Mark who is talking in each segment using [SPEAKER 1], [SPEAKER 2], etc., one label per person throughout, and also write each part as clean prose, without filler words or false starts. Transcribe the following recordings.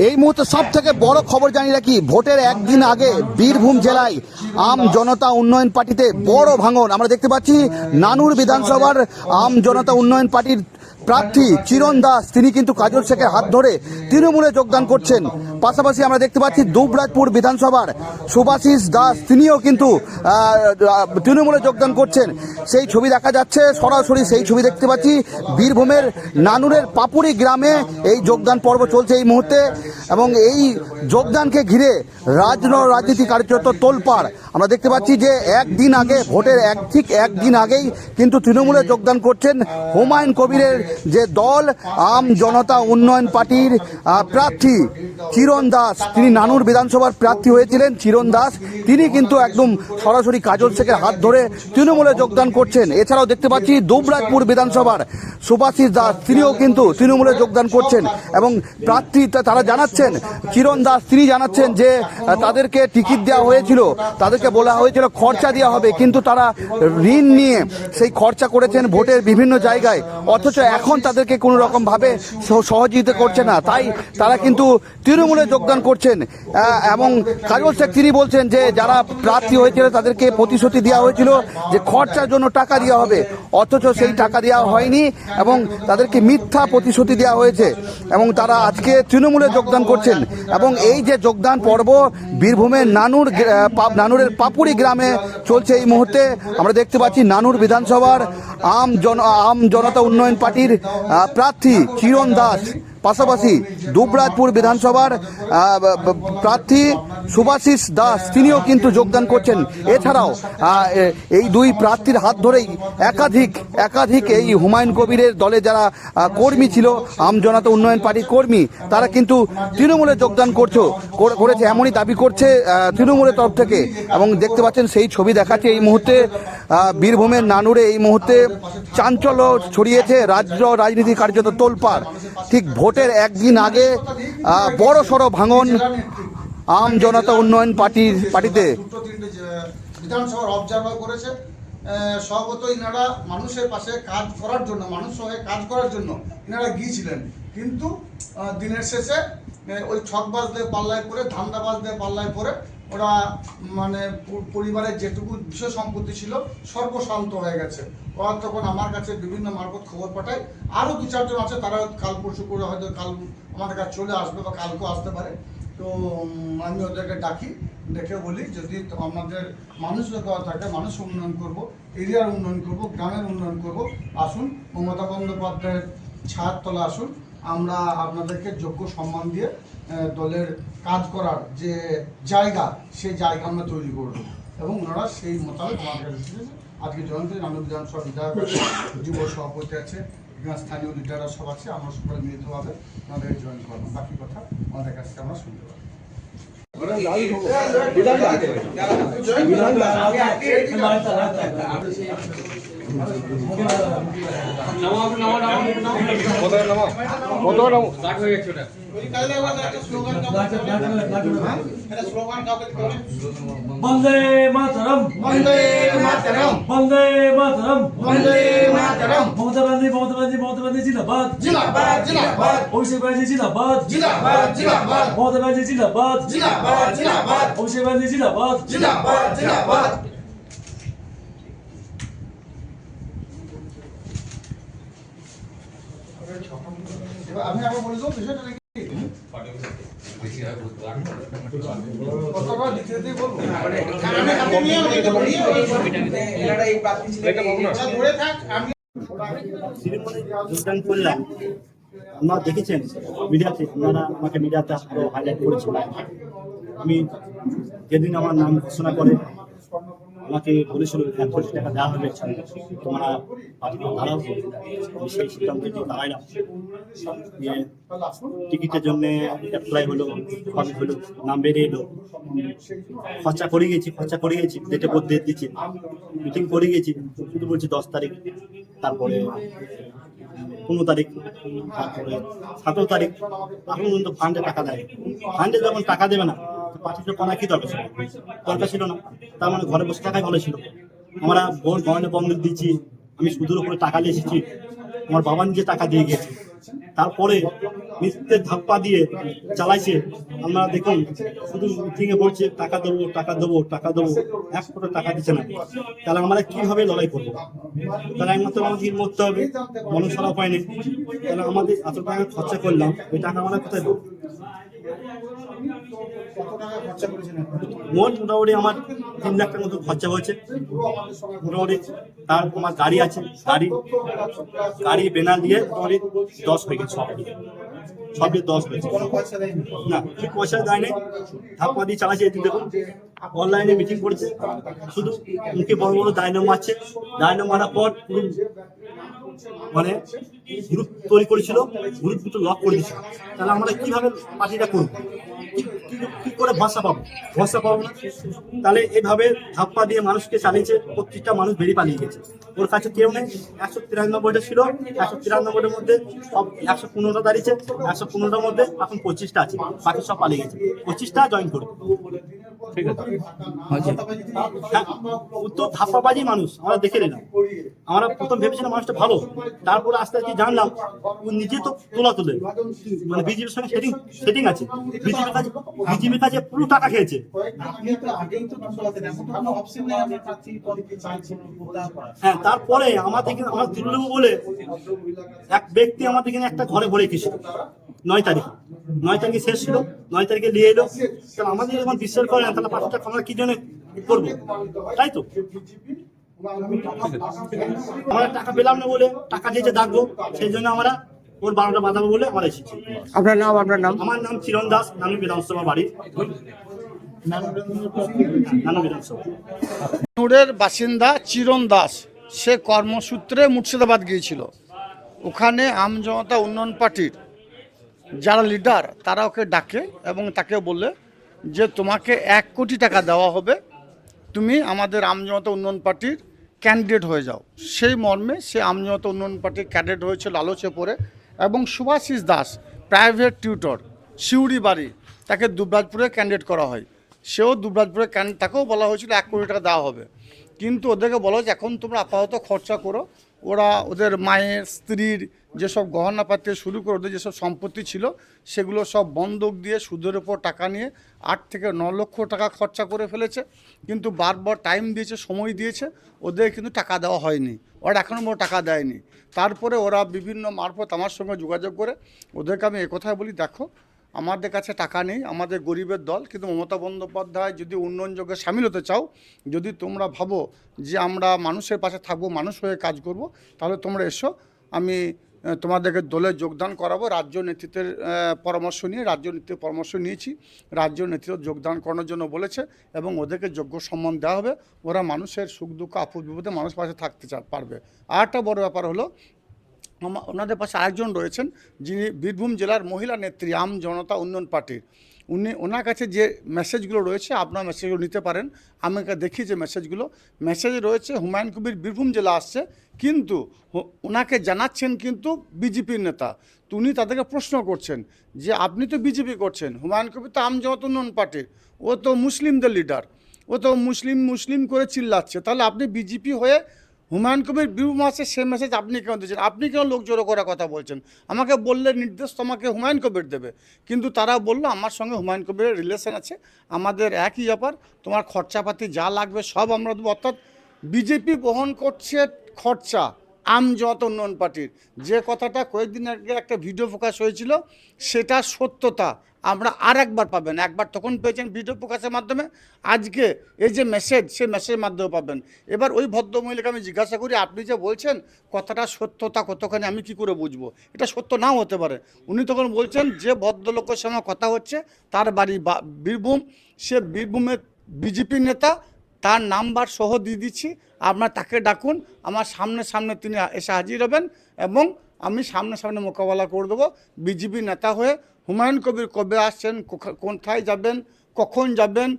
[SPEAKER 1] এই মুহূর্তে সব থেকে বড় খবর জানি রাখি, ভোটের একদিন আগে বীরভূম জেলায় আম জনতা উন্নয়ন পার্টিতে বড় ভাঙন আমরা দেখতে পাচ্ছি। নানুর বিধানসভার আম জনতা উন্নয়ন পার্টির প্রার্থী চিরণ দাস তিনি কিন্তু কাজল শেখের হাত ধরে তৃণমূলে যোগদান করছেন। পাশাপাশি আমরা দেখতে পাচ্ছি দুবরাজপুর বিধানসভার সুভাষিস দাস তিনিও কিন্তু তৃণমূলে যোগদান করছেন। সেই ছবি দেখা যাচ্ছে, সরাসরি সেই ছবি দেখতে পাচ্ছি। বীরভূমের নানুরের পাপুরি গ্রামে এই যোগদান পর্ব চলছে এই মুহূর্তে, এবং এই যোগদানকে ঘিরে রাজনীতি কার্যত তোলপাড়। আমরা দেখতে পাচ্ছি যে একদিন আগে, ভোটের ঠিক একদিন আগেই কিন্তু তৃণমূলে যোগদান করছেন হুমায়ুন কবিরের যে দল আম জনতা উন্নয়ন পার্টির প্রার্থী চিরণ দাস। তিনি নানুর বিধানসভার প্রার্থী হয়েছিলেন। চিরণ দাস তিনি কিন্তু একদম সরাসরি কাজল শেখের হাত ধরে তৃণমূলে যোগদান করছেন। এছাড়াও দেখতে পাচ্ছি দুবরাজপুর বিধানসভার সুভাষিস দাস তিনিও কিন্তু তৃণমূলে যোগদান করছেন, এবং প্রার্থী তারা জানাচ্ছেন, চিরণ দাস তিনি জানাচ্ছেন যে তাদেরকে টিকিট দেওয়া হয়েছিল, তাদেরকে বলা হয়েছিল খরচা দেওয়া হবে, কিন্তু তারা ঋণ নিয়ে সেই খরচা করেছেন ভোটের বিভিন্ন জায়গায়, অথচ এখন তাদেরকে কোনো রকমভাবে সহযোগিতা করছে না, তাই তারা কিন্তু তৃণমূলে যোগদান করছেন। এবং কাজল শেখ তিনি বলছেন যে যারা প্রার্থী হয়েছিল তাদেরকে প্রতিশ্রুতি দেওয়া হয়েছিল যে খরচার জন্য টাকা দেওয়া হবে, অথচ সেই টাকা দেওয়া হয়নি এবং তাদেরকে মিথ্যা প্রতিশ্রুতি দেওয়া হয়েছে, এবং তারা আজকে তৃণমূলে যোগদান করছেন। এবং এই যে যোগদান পর্ব বীরভূমের নানুরের পাপুরি গ্রামে চলছে এই মুহূর্তে। আমরা দেখতে পাচ্ছি নানুর বিধানসভার আম জনতা উন্নয়ন পার্টির প্রার্থী চিরণ দাস, পাশাপাশি দুবরাজপুর বিধানসভার প্রার্থী সুভাষিস দাস তিনিও কিন্তু যোগদান করছেন। এছাড়াও এই দুই প্রার্থীর হাত ধরেই একাধিক এই হুমায়ুন কবিরের দলে যারা কর্মী ছিল, আম জনতা উন্নয়ন পার্টির কর্মী, তারা কিন্তু তৃণমূলে যোগদান করেছে এমনই দাবি করছে তৃণমূলের তরফ থেকে। এবং দেখতে পাচ্ছেন সেই ছবি দেখাচ্ছে এই মুহূর্তে বীরভূমের নানুরে এই মুহূর্তে চাঞ্চল্য ছড়িয়েছে, রাজনীতি কার্যত তোলপাড়। ঠিক ভোটের একদিন আগে বড় সড়ো ভাঙন আম জনতা উন্নয়ন পার্টিতে।
[SPEAKER 2] বিধানসভার অবজারভার করেছে, স্বগত ইনারা মানুষের পাশে কাজ করার জন্য, মানুষের সঙ্গে কাজ করার জন্য ইনারা গিয়েছিলেন, কিন্তু দিনের শেষে ওই ছকবাজ দিয়ে পাল্লায় পরে, ধান্দাবাজ দিয়ে পাল্লায় পরে ওরা মানে পরিবারের যেটুকু বিষয় সম্পত্তি ছিল সর্বশান্ত হয়ে গেছে। ওরা তখন আমার কাছে বিভিন্ন মারফত খবর পাঠায়, আরও 2-4 জন আছে, তারা কাল পরশু করে হয়তো কাল আমাদের কাছে চলে আসবে বা কালকেও আসতে পারে। তো আমি ওদেরকে ডেকে বলি, যদি আমাদের মানুষের দেওয়া থাকে, মানুষ উন্নয়ন করব, এরিয়ার উন্নয়ন করব, গ্রামের উন্নয়ন করব, আসুন মমতা বন্দ্যোপাধ্যায়ের ছায়ার তলা আসুন, আমরা আপনাদেরকে যোগ্য সম্মান দিয়ে দলের কাজ করার যে জায়গা, সেই জায়গা আমরা তৈরি করব। এবং ওনারা সেই মোতাবেক আমাদের কাছে আজকে জয়েন করে নানুর বিধানসভা বিধায়ক, যুব সভাপতি আছে, স্থানীয় লিডাররা সব আছে, আমরা সবাই মিলিতভাবে আমাদের জয়েন করবো। বাকি কথা আমাদের কাছ থেকে আমরা শুনতে পাবো।
[SPEAKER 3] বন্দে মাতরম,
[SPEAKER 2] বন্দে মাতরম,
[SPEAKER 3] বন্দে মাতরম,
[SPEAKER 2] বন্দে মাতরম।
[SPEAKER 3] মমতা ব্যানার্জি জিন্দাবাদ,
[SPEAKER 2] জিন্দাবাদ, জিন্দাবাদ,
[SPEAKER 3] অভিষেক ব্যানার্জি জিন্দাবাদ,
[SPEAKER 2] জিন্দাবাদ, জিন্দাবাদ,
[SPEAKER 3] মমতা ব্যানার্জি জিন্দাবাদ,
[SPEAKER 2] জিন্দাবাদ, জিন্দাবাদ,
[SPEAKER 3] অভিষেক ব্যানার্জি জিন্দাবাদ,
[SPEAKER 2] জিন্দাবাদ, জিন্দাবাদ। আমি আবার বলে দেবো বিষয়টা নাকি কতটা লিখে দিয়ে বলবো, ধরে থাক। আমি
[SPEAKER 4] যোগদান করলাম, আপনারা দেখেছেন মিডিয়াতে, আপনারা আমাকে মিডিয়াতে হাইলাইট করেছেন। আমি যেদিন আমার নাম ঘোষণা করে আমাকে বলেছিল 1 কোটি টাকা দেওয়া হবে, তোমরা পার্টিকে দাঁড়াও, আমি সেই সিদ্ধান্তটি দাঁড়াইলাম। টিকিটের জন্য অ্যাপ্লাই হলো, কমিট হলো, নাম বেরিয়ে এলো, খরচা করে গেছি, ডেটে পর ডেট দিচ্ছি, মিটিং করে গেছি, শুধু বলছি 10 তারিখ, তারপরে 15 তারিখ, তারপরে 17 তারিখ, এখন পর্যন্ত ফান্ডে টাকা দেয়। ফান্ডে যখন টাকা দেবে না, পার্টিতে পানা কি দরকার ছিল না, তার মানে ঘরে বসে টাকাই বলেছিল। আমরা গয়না বন্ধক দিচ্ছি, আমি সুদের উপরে টাকা নিয়ে এসেছি, আমার বাবা নিজে টাকা দিয়ে গেছে। তারপরে মিথ্যে ধাপ্পা দিয়ে চালাইছে। আমরা দেখুন শুধু মিটিংয়ে বলছে টাকা দেবো টাকা দেবো টাকা দেবো, 1 কোটি টাকা দিচ্ছে না। তাহলে আমরা কিভাবে লড়াই করবো? তাহলে একমাত্র আমাদের মরতে হবে, মানুষ ছাড়া উপায় নেই। তাহলে আমাদের এত টাকা খরচা করলাম, এই টাকা আমরা কোথায় দেবো? মোট মোটামুটি আমার 3 লাখ টাকার মতো খরচা হয়েছে মোটামুটি। তার আমার গাড়ি আছে, গাড়ি বেনা দিয়ে মোটামুটি 10 হয়ে গেছে, সব দিয়ে 10 হয়েছে। না ঠিক পয়সা দেয়নি, ধাপ্পা দিয়ে চালাচ্ছে। এদিন দেখুন অনলাইনে মিটিং করেছে, শুধু মুখে বড় বড় ডায়নামো মারছে। ডায়নামো মারার পর পুরো মানে গ্রুপ তৈরি করেছিল, গ্রুপ দুটো লক করে দিয়েছিল। তাহলে আমরা কিভাবে পার্টিটা করবো? কি করে ভরসা পাবো? ভরসা পাবো না। তাহলে এইভাবে ধাপ্পা দিয়ে মানুষকে চালিয়েছে, প্রত্যেকটা মানুষ বেরিয়ে পালিয়ে গেছে। ওর কাছে কেউ নেই। 193টা ছিল, 193টার মধ্যে সব 115টা দাঁড়িয়েছে, 115টার মধ্যে এখন 25টা আছে, বাকি সব পালিয়ে গেছে। 25টা জয়েন করবে। ঠিক আছে, হ্যাঁ, তো ধাপ্পাবাজি মানুষ আমরা দেখে নিলাম। আমরা প্রথম ভেবেছিলাম মানুষটা ভালো, তারপরে আস্তে আস্তে জানলাম ও নিজে তো তোলে, মানে বিজেপির সঙ্গে সেটিং আছে। বিজেপির কাছে পুরো টাকা খেয়েছে। হ্যাঁ, তারপরে আমাদের তুলে নেবো বলে এক ব্যক্তি আমাদের এখানে একটা ঘরে ভরে গেছিল 9 তারিখে শেষ ছিল, 9 তারিখে নিয়ে এলো। তাহলে আমাদের যখন বিশ্বাস করে না, তাহলে 5 টাকা আমরা কি জন্য করবো? তাই তো আমরা টাকা পেলাম না বলে, টাকা দিয়েছে ডাকবো, সেই জন্য আমরা ওর 12টা বাঁধাবো বলে আমরা এসেছি।
[SPEAKER 1] আপনার নাম?
[SPEAKER 4] আমার নাম চিরণ দাস, নানু বিধানসভা বাড়ি, নানু বিধানসভা।
[SPEAKER 2] নানুরের বাসিন্দা চিরণ দাস, সে কর্মসূত্রে মুর্শিদাবাদ গিয়েছিল। ওখানে আম জনতা উন্নয়ন পার্টির যারা লিডার তারা ওকে ডাকে এবং তাকে বলে যে তোমাকে 1 কোটি টাকা দেওয়া হবে, তুমি আমাদের আম জনতা উন্নয়ন পার্টির ক্যান্ডিডেট হয়ে যাও। সেই মর্মে সে আম জনতা উন্নয়ন পার্টির ক্যান্ডিডেট হয়েছিল লালচে পড়ে। এবং সুভাষিস দাস প্রাইভেট টিউটর, শিউড়ি বাড়ি, তাকে দুবরাজপুরে ক্যান্ডিডেট করা হয়। সেও দুবরাজপুরে তাকেও বলা হয়েছিল 1 কোটি টাকা দেওয়া হবে। কিন্তু ওদেরকে বলা হয়েছে এখন তোমরা আপাতত খরচা করো। ওরা ওদের মায়ের, স্ত্রীর যেসব গহনাপাতি থেকে শুরু করে ওদের যেসব সম্পত্তি ছিল সেগুলো সব বন্ধক দিয়ে সুদের উপর টাকা নিয়ে 8 থেকে 9 লক্ষ টাকা খরচা করে ফেলেছে। কিন্তু বারবার টাইম দিয়েছে, সময় দিয়েছে, ওদের কিন্তু টাকা দেওয়া হয়নি। ওরা এখনও টাকা দেয়নি। তারপরে ওরা বিভিন্ন মারফত আমার সঙ্গে যোগাযোগ করে ওদেরকে আমি একথাই বলি, দেখো আমাদের কাছে টাকা নেই, আমাদের গরিবের দল, কিন্তু মমতা বন্দ্যোপাধ্যায় যদি উন্নয়নযোগে সামিল হতে চাও, যদি তোমরা ভাবো যে আমরা মানুষের পাশে থাকবো, মানুষ হয়ে কাজ করব, তাহলে তোমরা এসো, আমি তোমাদেরকে দলে যোগদান করাবো। রাজ্য নেতৃত্বের পরামর্শ নিয়েছি। রাজ্য নেতৃত্ব যোগদান করানোর জন্য বলেছে এবং ওদেরকে যোগ্য সম্মান দেওয়া হবে। ওরা মানুষের সুখ দুঃখ আপদ বিপদে মানুষ পাশে থাকতে পারবে। আর একটা বড় ব্যাপার হলো, ওনাদের পাশে আরেকজন রয়েছেন যিনি বীরভূম জেলার মহিলা নেত্রী আম জনতা উন্নয়ন পার্টির। ওনার কাছে যে মেসেজগুলো রয়েছে আপনারা মেসেজগুলো নিতে পারেন। আমি দেখি যে মেসেজ রয়েছে হুমায়ুন কবির বীরভূম জেলা আসছে, কিন্তু ওনাকে জানাচ্ছেন কিন্তু বিজেপির নেতা। উনি তাদেরকে প্রশ্ন করছেন যে আপনি তো বিজেপি করছেন, হুমায়ুন কবির তো আম জনতা উন্নয়ন পার্টির, ও তো মুসলিমদের লিডার, ও তো মুসলিম করে চিল্লাচ্ছে, তাহলে আপনি বিজেপি হয়ে হুমায়ুন কবির বীরভূম আসে, সে মেসেজ আপনি কেন দিচ্ছেন? আপনি কেন লোক জড়ো করার কথা বলছেন? আমাকে বললে নির্দেশ তোমাকে হুমায়ুন কবির দেবে, কিন্তু তারা বললো আমার সঙ্গে হুমায়ুন কবিরের রিলেশন আছে, আমাদের একই ব্যাপার, তোমার খরচাপাতি যা লাগবে সব আমরা দেবো। অর্থাৎ বিজেপি বহন করছে খরচা আম জনতা উন্নয়ন পার্টির। যে কথাটা কয়েকদিন আগে একটা ভিডিও প্রকাশ হয়েছিল, সেটা সত্যতা আমরা আর একবার পাবেন। একবার তখন পেয়েছেন ভিডিও প্রকাশের মাধ্যমে, আজকে এই যে মেসেজ, সেই মেসেজের মাধ্যমে পাবেন। এবার ওই ভদ্রমহিলাকে আমি জিজ্ঞাসা করি, আপনি যে বলছেন কথাটা সত্যতা কতখানি আমি কি করে বুঝবো? এটা সত্য নাও হতে পারে। উনি তখন বলছেন যে ভদ্রলোকের সঙ্গে কথা হচ্ছে তার বাড়ি বীরভূম, সে বীরভূমের বিজেপি নেতা, তার নাম্বার সহ দিয়ে দিচ্ছি, আপনার তাকে ডাকুন, আমার সামনে তিনি এসে হাজির হবেন এবং আমি সামনে মোকাবেলা করে দেবো। বিজেপি নেতা হয়ে হুমায়ুন কবির কবে আসছেন, কোথায় যাবেন, কখন যাবেন,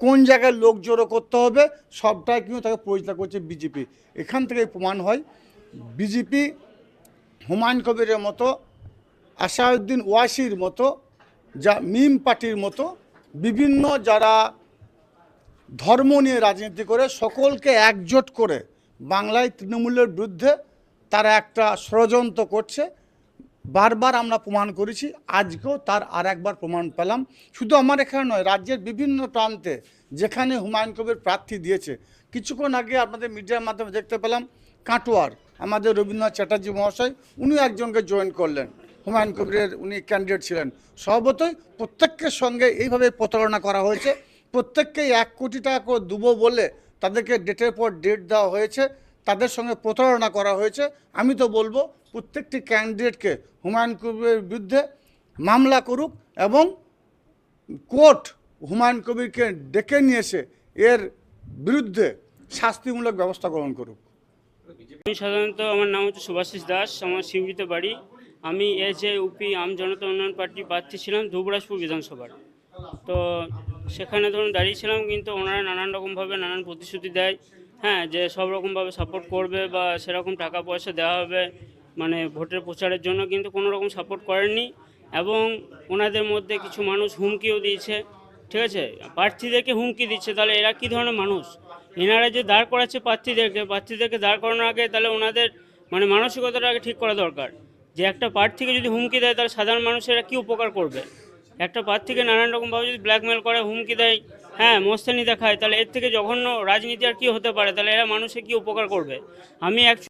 [SPEAKER 2] কোন জায়গায় লোক জড়ো করতে হবে, সবটাই কিন্তু তাকে পরিচালনা করছে বিজেপি। এখান থেকে প্রমাণ হয় বিজেপি হুমায়ুন কবিরের মতো, আসাদুদ্দিন ওয়াসির মতো, যা মিম পার্টির মতো বিভিন্ন যারা ধর্ম নিয়ে রাজনীতি করে সকলকে একজোট করে বাংলায় তৃণমূলের বিরুদ্ধে তারা একটা ষড়যন্ত্র করছে। বারবার আমরা প্রমাণ করেছি, আজকেও তার আর একবার প্রমাণ পেলাম। শুধু আমার এখানে নয়, রাজ্যের বিভিন্ন প্রান্তে যেখানে হুমায়ুন কবির প্রার্থী দিয়েছে, কিছুক্ষণ আগে আপনাদের মিডিয়ার মাধ্যমে দেখতে পেলাম কাটোয়ার আমাদের রবীন্দ্রনাথ চ্যাটার্জি মহাশয়, উনি একজনকে জয়েন করলেন, হুমায়ুন কবিরের উনি ক্যান্ডিডেট ছিলেন। স্বভাবতই প্রত্যেকের সঙ্গে এইভাবে প্রতারণা করা হয়েছে। প্রত্যেককেই 1 কোটি টাকা করে দেবো বলে তাদেরকে ডেটের পর ডেট দেওয়া হয়েছে, তাদের সঙ্গে প্রতারণা করা হয়েছে। আমি তো বলবো প্রত্যেকটি ক্যান্ডিডেটকে হুমায়ুন কবিরের বিরুদ্ধে মামলা করুক এবং কোর্ট হুমায়ুন কবিরকে ডেকে নিয়ে এসে এর বিরুদ্ধে শাস্তিমূলক ব্যবস্থা গ্রহণ করুক।
[SPEAKER 5] আমি সাধারণত আমার নাম হচ্ছে সুভাষিস দাস, আমার শিউরিতে বাড়ি। আমি এজেইউপি আম জনতা উন্নয়ন পার্টির প্রার্থী ছিলাম ধুবরাজপুর বিধানসভার। তো সেখানে ধরুন দাঁড়িয়েছিলাম, কিন্তু ওনারা নানান রকমভাবে নানান প্রতিশ্রুতি দেয়, হ্যাঁ, যে সব রকমভাবে সাপোর্ট করবে বা সেরকম টাকা পয়সা দেওয়া হবে মানে ভোটের প্রচারের জন্য, কিন্তু কোনো রকম সাপোর্ট করেননি। এবং ওনাদের মধ্যে কিছু মানুষ হুমকিও দিয়েছে, ঠিক আছে, প্রার্থীদেরকে হুমকি দিচ্ছে। তাহলে এরা কী ধরনের মানুষ? এনারা যে দাঁড় করাচ্ছে প্রার্থীদেরকে দাঁড় করানোর আগে তাহলে ওনাদের মানে মানসিকতাটা আগে ঠিক করা দরকার, যে একটা প্রার্থীকে যদি হুমকি দেয় তাহলে সাধারণ মানুষেরা কী উপকার করবে। একটা প্রার্থীকে নানান রকমভাবে যদি ব্ল্যাকমেল করে, হুমকি দেয়, হ্যাঁ, মস্তানি দেখায়, তাহলে এর থেকে জঘন্য রাজনীতি আর কী হতে পারে? তাহলে এরা মানুষের কী উপকার করবে? আমি